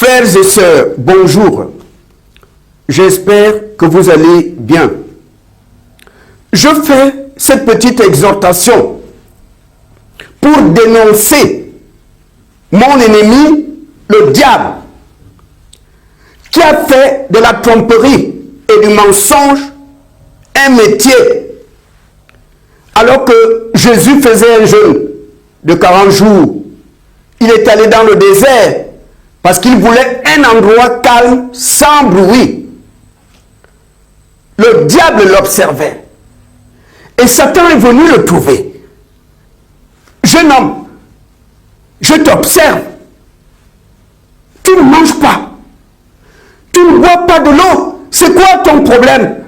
Frères et sœurs, bonjour. J'espère que vous allez bien. Je fais cette petite exhortation pour dénoncer mon ennemi, le diable, qui a fait de la tromperie et du mensonge un métier. Alors que Jésus faisait un jeûne de 40 jours, il est allé dans le désert parce qu'il voulait un endroit calme, sans bruit. Le diable l'observait. Et Satan est venu le trouver. Jeune homme, je t'observe. Tu ne manges pas. Tu ne bois pas de l'eau. C'est quoi ton problème?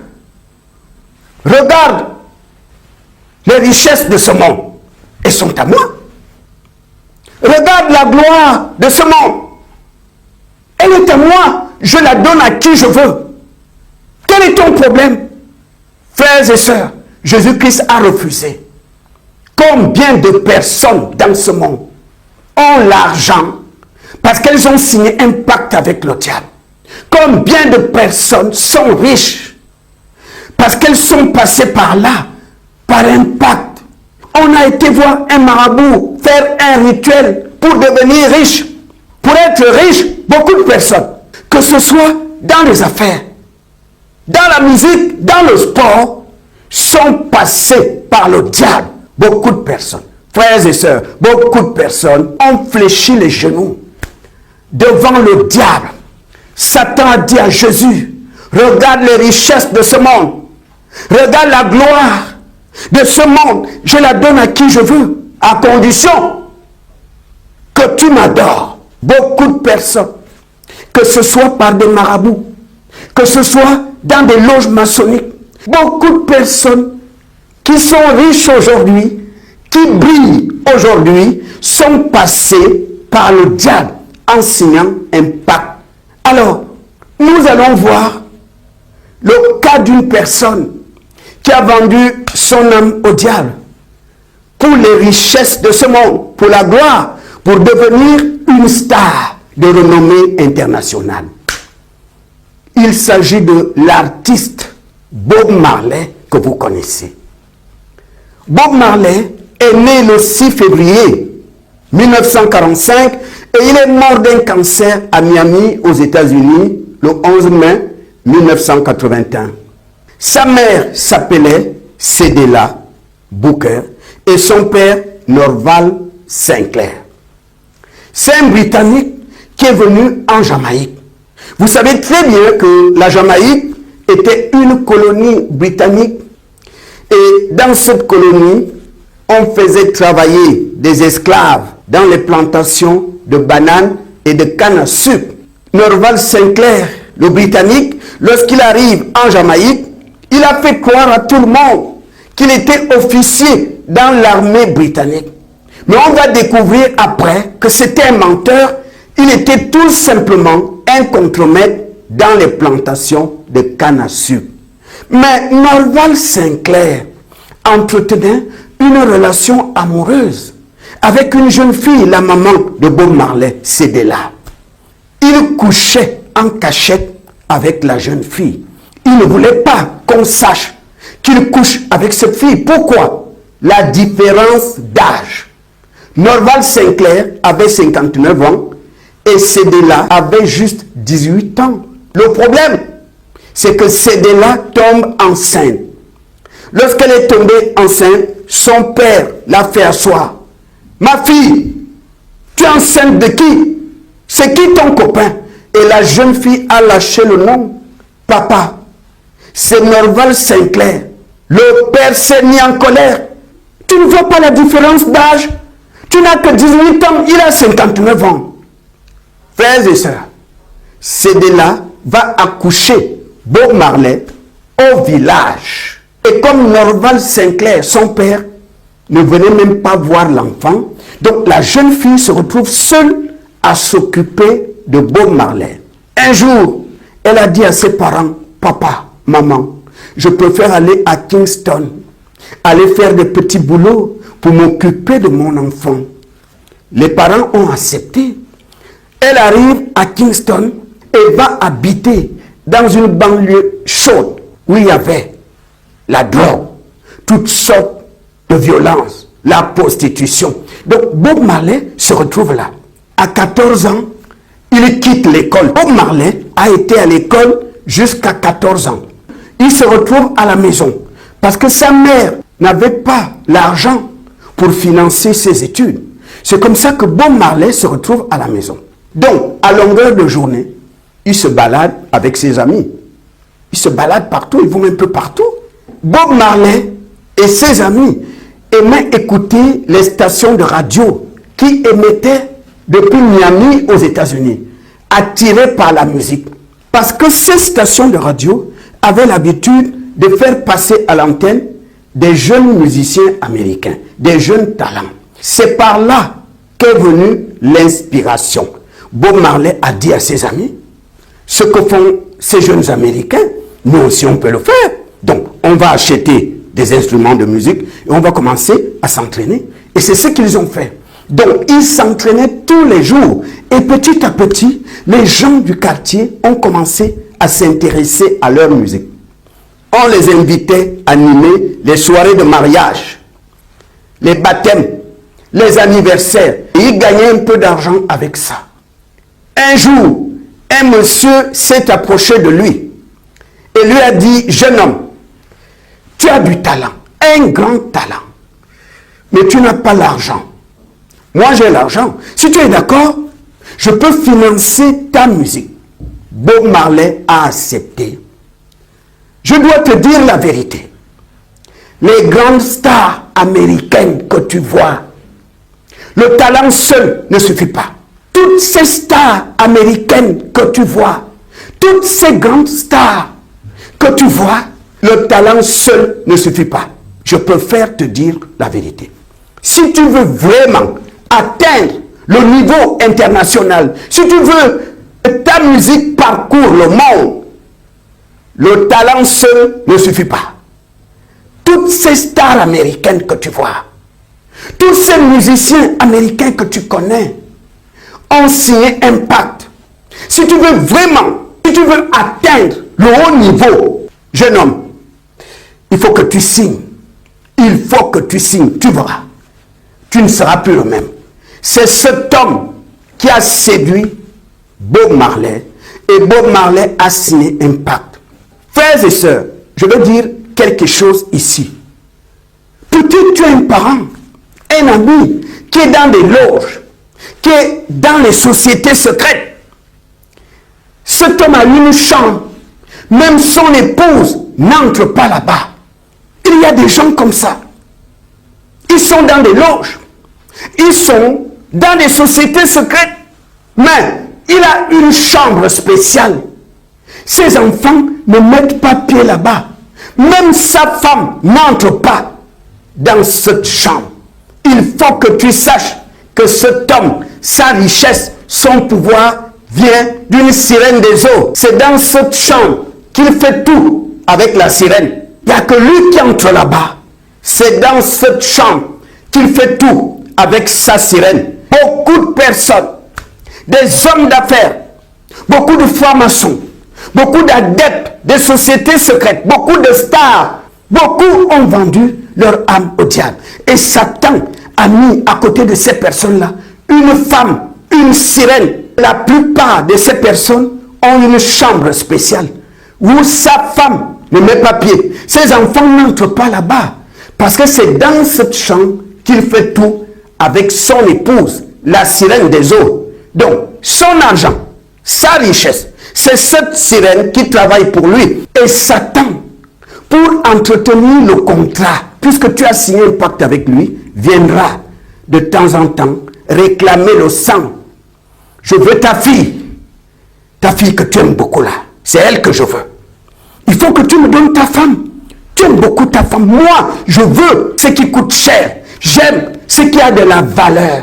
Regarde, les richesses de ce monde, elles sont à moi. Regarde la gloire de ce monde. Elle est à moi. Je la donne à qui je veux. Quel est ton problème? Frères et sœurs, Jésus-Christ a refusé. Combien de personnes dans ce monde ont l'argent parce qu'elles ont signé un pacte avec le diable? Combien de personnes sont riches parce qu'elles sont passées par là, par un pacte? On a été voir un marabout faire un rituel pour devenir riche. Pour être riche, beaucoup de personnes, que ce soit dans les affaires, dans la musique, dans le sport, sont passées par le diable. Beaucoup de personnes, frères et sœurs, beaucoup de personnes ont fléchi les genoux devant le diable. Satan a dit à Jésus, regarde les richesses de ce monde, regarde la gloire de ce monde, je la donne à qui je veux, à condition que tu m'adores. Beaucoup de personnes, que ce soit par des marabouts, que ce soit dans des loges maçonniques, beaucoup de personnes qui sont riches aujourd'hui, qui brillent aujourd'hui, sont passées par le diable en signant un pacte. Alors, nous allons voir le cas d'une personne qui a vendu son âme au diable pour les richesses de ce monde, pour la gloire, pour devenir une star de renommée internationale. Il s'agit de l'artiste Bob Marley que vous connaissez. Bob Marley est né le 6 février 1945 et il est mort d'un cancer à Miami, aux États-Unis, le 11 mai 1981. Sa mère s'appelait Cedella Booker et son père Norval Sinclair. C'est un Britannique qui est venu en Jamaïque. Vous savez très bien que la Jamaïque était une colonie britannique. Et dans cette colonie, on faisait travailler des esclaves dans les plantations de bananes et de canne à sucre. Norval Sinclair, le Britannique, lorsqu'il arrive en Jamaïque, il a fait croire à tout le monde qu'il était officier dans l'armée britannique. Mais on va découvrir après que c'était un menteur. Il était tout simplement un contremaître dans les plantations de canne à sucre. Mais Norval Sinclair entretenait une relation amoureuse avec une jeune fille, la maman de Bob Marley, Cedella. Il couchait en cachette avec la jeune fille. Il ne voulait pas qu'on sache qu'il couche avec cette fille. Pourquoi? La différence d'âge. Norval Sinclair avait 59 ans et Cedella avait juste 18 ans. Le problème, c'est que Cedella tombe enceinte. Lorsqu'elle est tombée enceinte, son père l'a fait asseoir. Ma fille, tu es enceinte de qui? C'est qui ton copain? Et la jeune fille a lâché le nom. Papa, c'est Norval Sinclair. Le père s'est mis en colère. Tu ne vois pas la différence d'âge? Tu n'as que 18 ans, il a 59 ans. Frères et sœurs, Cedella va accoucher Bob Marley au village. Et comme Norval Sinclair, son père, ne venait même pas voir l'enfant, donc la jeune fille se retrouve seule à s'occuper de Bob Marley. Un jour, elle a dit à ses parents, papa, maman, je préfère aller à Kingston, aller faire des petits boulots pour m'occuper de mon enfant. Les parents ont accepté. Elle arrive à Kingston et va habiter dans une banlieue chaude où il y avait la drogue, toutes sortes de violences, la prostitution. Donc Bob Marley se retrouve là. À 14 ans, il quitte l'école. Bob Marley a été à l'école jusqu'à 14 ans. Il se retrouve à la maison parce que sa mère n'avait pas l'argent pour financer ses études. C'est comme ça que Bob Marley se retrouve à la maison. Donc, à longueur de journée, il se balade avec ses amis. Il se balade partout, ils vont un peu partout. Bob Marley et ses amis aimaient écouter les stations de radio qui émettaient depuis Miami aux États-Unis, attirés par la musique. Parce que ces stations de radio avaient l'habitude de faire passer à l'antenne des jeunes musiciens américains, des jeunes talents. C'est par là qu'est venue l'inspiration. Bob Marley a dit à ses amis, ce que font ces jeunes Américains, nous aussi on peut le faire. Donc on va acheter des instruments de musique et on va commencer à s'entraîner. Et c'est ce qu'ils ont fait. Donc ils s'entraînaient tous les jours. Et petit à petit, les gens du quartier ont commencé à s'intéresser à leur musique. On les invitait à animer les soirées de mariage, les baptêmes, les anniversaires. Et ils gagnaient un peu d'argent avec ça. Un jour, un monsieur s'est approché de lui et lui a dit, jeune homme, tu as du talent, un grand talent, mais tu n'as pas l'argent. Moi, j'ai l'argent. Si tu es d'accord, je peux financer ta musique. Bob Marley a accepté. Je dois te dire la vérité. Les grandes stars américaines que tu vois, le talent seul ne suffit pas. Toutes ces stars américaines que tu vois, toutes ces grandes stars que tu vois, le talent seul ne suffit pas. Je préfère te dire la vérité. Si tu veux vraiment atteindre le niveau international, si tu veux que ta musique parcourt le monde, le talent seul ne suffit pas. Toutes ces stars américaines que tu vois, tous ces musiciens américains que tu connais, ont signé un pacte. Si tu veux vraiment, si tu veux atteindre le haut niveau, jeune homme, il faut que tu signes. Il faut que tu signes. Tu verras. Tu ne seras plus le même. C'est cet homme qui a séduit Bob Marley et Bob Marley a signé un pacte. Frères et sœurs, je veux dire quelque chose ici. Peut-être tu as un parent, un ami qui est dans des loges, qui est dans les sociétés secrètes. Cet homme a une chambre. Même son épouse n'entre pas là-bas. Il y a des gens comme ça. Ils sont dans des loges. Ils sont dans des sociétés secrètes. Mais il a une chambre spéciale. Ses enfants ne mettent pas pied là-bas. Même sa femme n'entre pas dans cette chambre. Il faut que tu saches que cet homme, sa richesse, son pouvoir vient d'une sirène des eaux. C'est dans cette chambre qu'il fait tout avec la sirène. Il n'y a que lui qui entre là-bas. C'est dans cette chambre qu'il fait tout avec sa sirène. Beaucoup de personnes, des hommes d'affaires, beaucoup de francs-maçons, beaucoup d'adeptes des sociétés secrètes, beaucoup de stars, beaucoup ont vendu leur âme au diable. Et Satan a mis à côté de ces personnes-là une femme, une sirène. La plupart de ces personnes ont une chambre spéciale où sa femme ne met pas pied. Ses enfants n'entrent pas là-bas parce que c'est dans cette chambre qu'il fait tout avec son épouse, la sirène des eaux. Donc, son argent, sa richesse, c'est cette sirène qui travaille pour lui. Et Satan, pour entretenir le contrat, puisque tu as signé un pacte avec lui, viendra de temps en temps réclamer le sang. Je veux ta fille que tu aimes beaucoup là. C'est elle que je veux. Il faut que tu me donnes ta femme. Tu aimes beaucoup ta femme. Moi, je veux ce qui coûte cher. J'aime ce qui a de la valeur.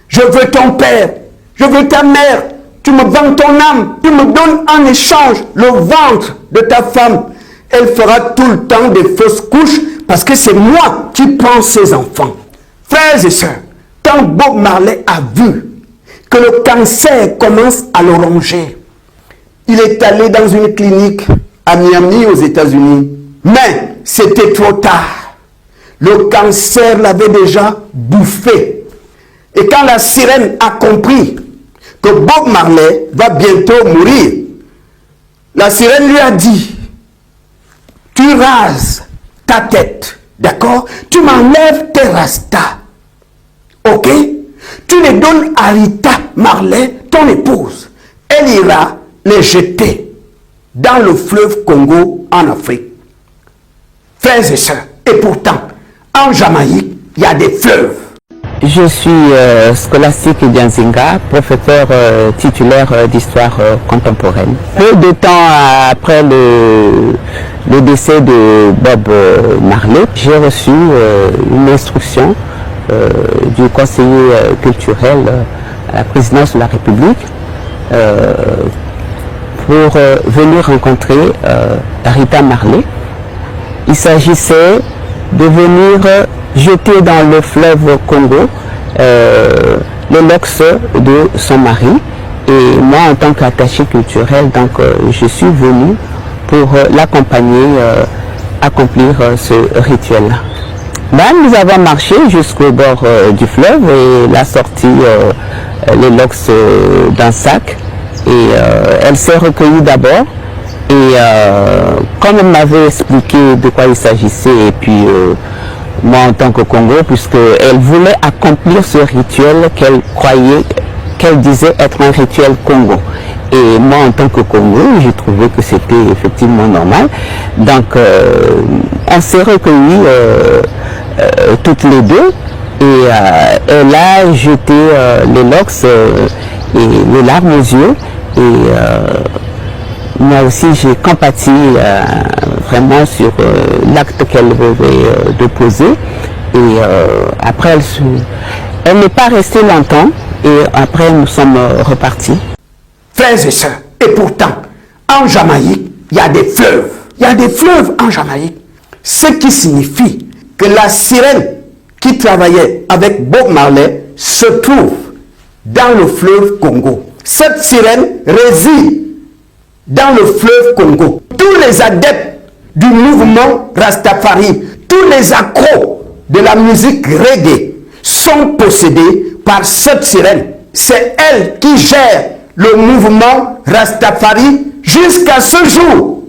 Je veux ton père. Je veux ta mère. Tu me vends ton âme. Tu me donnes en échange le ventre de ta femme. Elle fera tout le temps des fausses couches parce que c'est moi qui prends ses enfants. Frères et sœurs, quand Bob Marley a vu que le cancer commence à le ronger. Il est allé dans une clinique à Miami aux États-Unis. Mais c'était trop tard. Le cancer l'avait déjà bouffé. Et quand la sirène a compris que Bob Marley va bientôt mourir, la sirène lui a dit, tu rases ta tête, d'accord? Tu m'enlèves tes rastas, ok? Tu les donnes à Rita Marley, ton épouse. Elle ira les jeter dans le fleuve Congo en Afrique. Frères et sœurs, et pourtant, en Jamaïque, il y a des fleuves. Je suis Scholastique Dianzinga, professeur titulaire d'histoire contemporaine. Peu de temps après le décès de Bob Marley, j'ai reçu une instruction du conseiller culturel à la présidence de la République pour venir rencontrer Rita Marley. Il s'agissait de venir jeter dans le fleuve Congo les locks de son mari. Et moi, en tant qu'attaché culturel, donc, je suis venu pour l'accompagner accomplir ce rituel-là. Nous avons marché jusqu'au bord du fleuve et la sortie les locks d'un sac. Et elle s'est recueillie d'abord. Et comme elle m'avait expliqué de quoi il s'agissait, et puis moi en tant que Congo, puisqu'elle voulait accomplir ce rituel qu'elle croyait, qu'elle disait être un rituel Congo. Et moi en tant que Congo, j'ai trouvé que c'était effectivement normal. Donc on s'est recueillis toutes les deux, et elle a jeté les locks et les larmes aux yeux. Et moi aussi j'ai compati vraiment sur l'acte qu'elle venait de poser. Et après elle n'est pas restée longtemps, et après nous sommes repartis. Frères et sœurs, et pourtant, en Jamaïque, il y a des fleuves. Il y a des fleuves en Jamaïque. Ce qui signifie que la sirène qui travaillait avec Bob Marley se trouve dans le fleuve Congo. Cette sirène réside dans le fleuve Congo. Tous les adeptes du mouvement Rastafari, tous les accros de la musique reggae sont possédés par cette sirène. C'est elle qui gère le mouvement Rastafari jusqu'à ce jour.